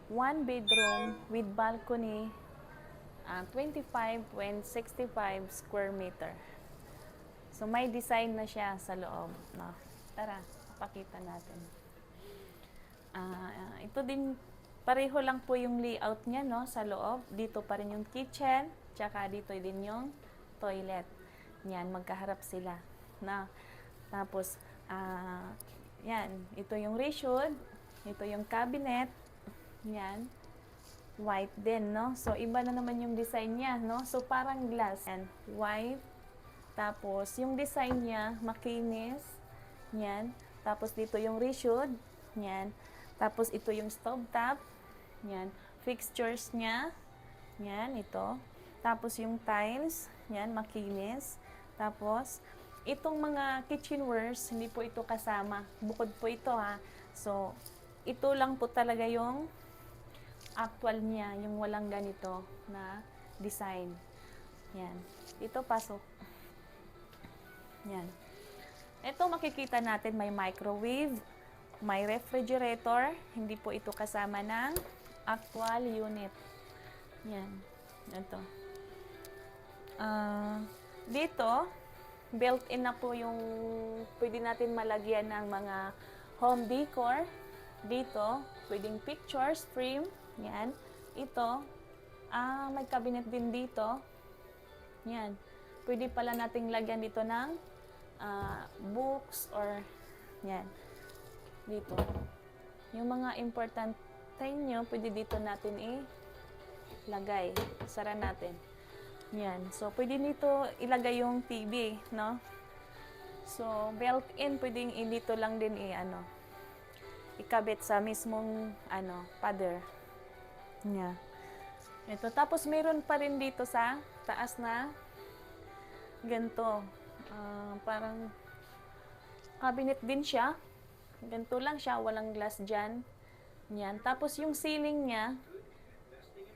one bedroom with balcony, 25.65 square meter. So, may design na siya sa loob. No? Tara, pakita natin. Ito din, pareho lang po yung layout niya, no, sa loob. Dito pa rin yung kitchen, tsaka dito din yung toilet. Yan, magkaharap sila. Na, tapos, yan, ito yung reshoot, ito yung cabinet, yan, white din, no? So, iba na naman yung design niya, no? So, parang glass. Yan, white. Tapos, yung design niya, makinis. Yan. Tapos, dito yung reshoot. Yan. Tapos, ito yung stove top. Yan. Fixtures niya. Yan, ito. Tapos, yung tiles. Yan, makinis. Tapos, itong mga kitchenwares, hindi po ito kasama. Bukod po ito, ha. So, ito lang po talaga yung actual niya, yung walang ganito na design. Yan. Ito, pasok. Yan. Ito, makikita natin may microwave, may refrigerator. Hindi po ito kasama ng actual unit. Yan. Ito. Dito, built-in na po yung pwede natin malagyan ng mga home decor. Dito, pwedeng pictures, frame. Yan. Ito, may cabinet din dito. Yan. Pwede pala nating lagyan dito ng books or yan. Dito. Yung mga important thing nyo, pwede dito natin ilagay. Sara natin. Yan. So, pwede dito ilagay yung TV, no? So, built-in, pwedeng dito lang din ikabit sa mismong, pader. Yan. Ito. Tapos, meron pa rin dito sa taas na ganito. Parang cabinet din siya. Ganito lang siya. Walang glass dyan. Yan. Tapos, yung ceiling niya,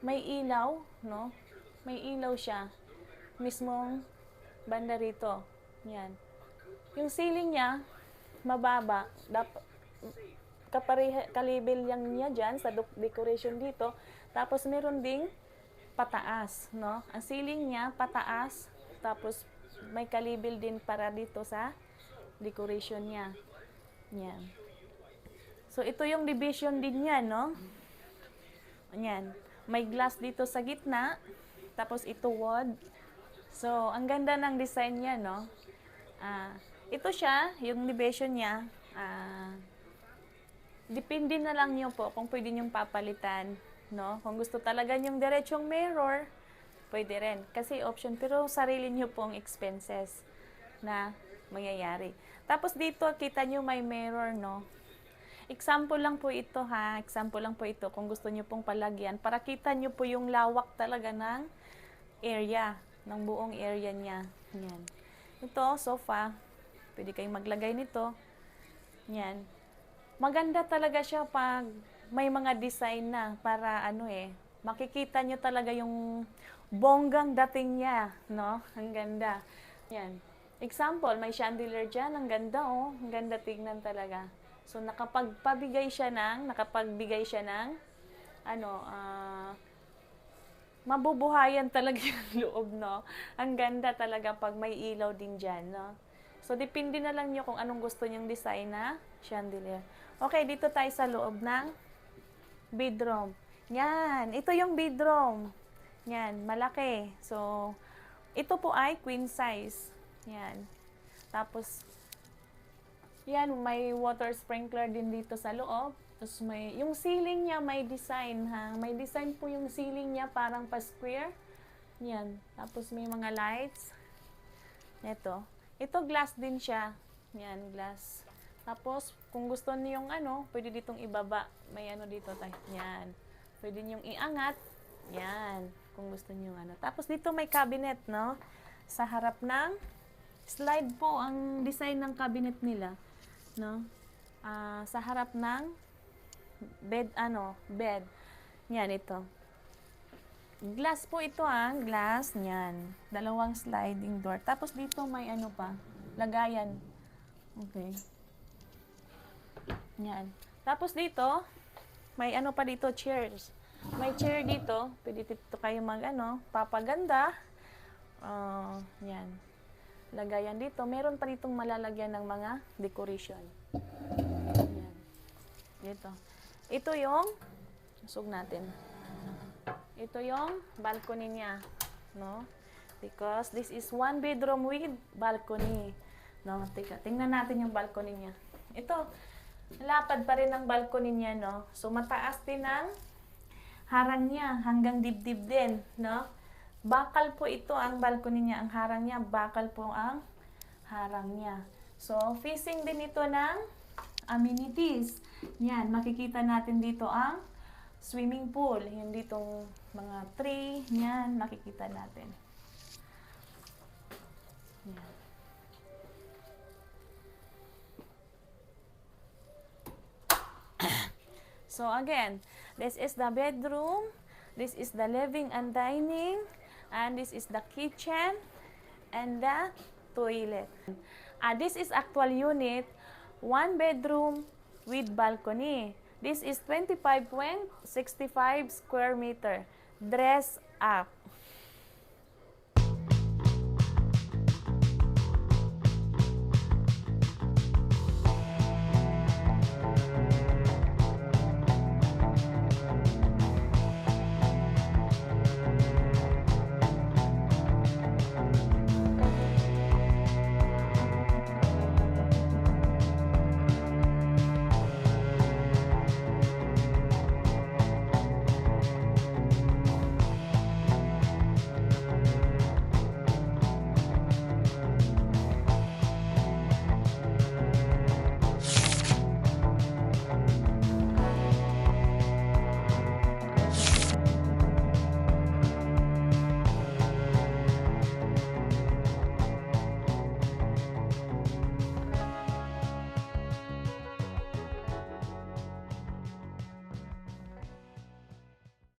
may ilaw, no? May ilaw siya. Mismong banda rito. Yan. Yung ceiling niya, mababa. Kalibel lang niya dyan sa decoration dito. Tapos, meron ding pataas, no? Ang ceiling niya, pataas. Tapos, may kalibel din para dito sa decoration niya. Yan. So, ito yung division din niya, no? Yan. May glass dito sa gitna. Tapos, ito wood. So, ang ganda ng design niya, no? Ito siya, yung division niya. Depende na lang nyo po kung pwede nyong papalitan, no? Kung gusto talaga nyong diretsong mirror, pwede rin. Kasi option, pero sarili nyo pong expenses na mangyayari. Tapos dito, kita nyo may mirror, no? Example lang po ito, ha? Example lang po ito kung gusto nyo pong palagyan. Para kita nyo po yung lawak talaga ng area, ng buong area niya. Yan. Ito, sofa. Pwede kayong maglagay nito. Yan. Maganda talaga siya pag may mga design na para makikita nyo talaga yung bonggang dating niya, no? Ang ganda. Yan. Example, may chandelier dyan. Ang ganda, oh. Ang ganda tignan talaga. So, nakapagbigay siya ng mabubuhayan talaga yung loob, no? Ang ganda talaga pag may ilaw din dyan, no? So, depende na lang nyo kung anong gusto nyong design na chandelier. Okay, dito tayo sa loob ng bedroom. Yan, ito yung bedroom. Yan, malaki. So, ito po ay queen size. Yan. Tapos, yan, may water sprinkler din dito sa loob. Tapos, yung ceiling niya may design, ha? May design po yung ceiling niya, parang pa-square. Yan. Tapos, may mga lights. Ito. Ito, glass din siya. Yan, glass. Tapos, kung gusto niyo yung pwede ditong ibaba. May dito tayo. Yan. Pwede niyong iangat. Yan. Kung gusto niyo Tapos, dito may cabinet, no? Sa harap ng slide po ang design ng cabinet nila, no? Sa harap ng bed. Yan, ito. Glass po ito, glass. Yan. Dalawang sliding door. Tapos, dito may pa. Lagayan. Okay. Yan. Tapos dito, May ano pa dito, chairs. May chair dito. Pwede dito kayo mag papaganda. Yan. Lagayan dito. Meron pa ditong malalagyan ng mga decoration. Yan. Dito. Ito yung, usog natin. Ito yung balcony niya. No? Because this is one bedroom with balcony. No? Tingnan natin yung balcony niya. Ito, lapad pa rin ang balcony niya, no? So, mataas din ang harang niya. Hanggang dibdib din, no? Bakal po ito ang balcony niya. Ang harang niya, bakal po ang harang niya. So, facing din ito ng amenities. Yan, makikita natin dito ang swimming pool. Yung ditong mga tree, yan, makikita natin. Yan. So again, this is the bedroom, this is the living and dining, and this is the kitchen and the toilet. This is actual unit, 1 bedroom with balcony. This is 25.65 square meter, dress up.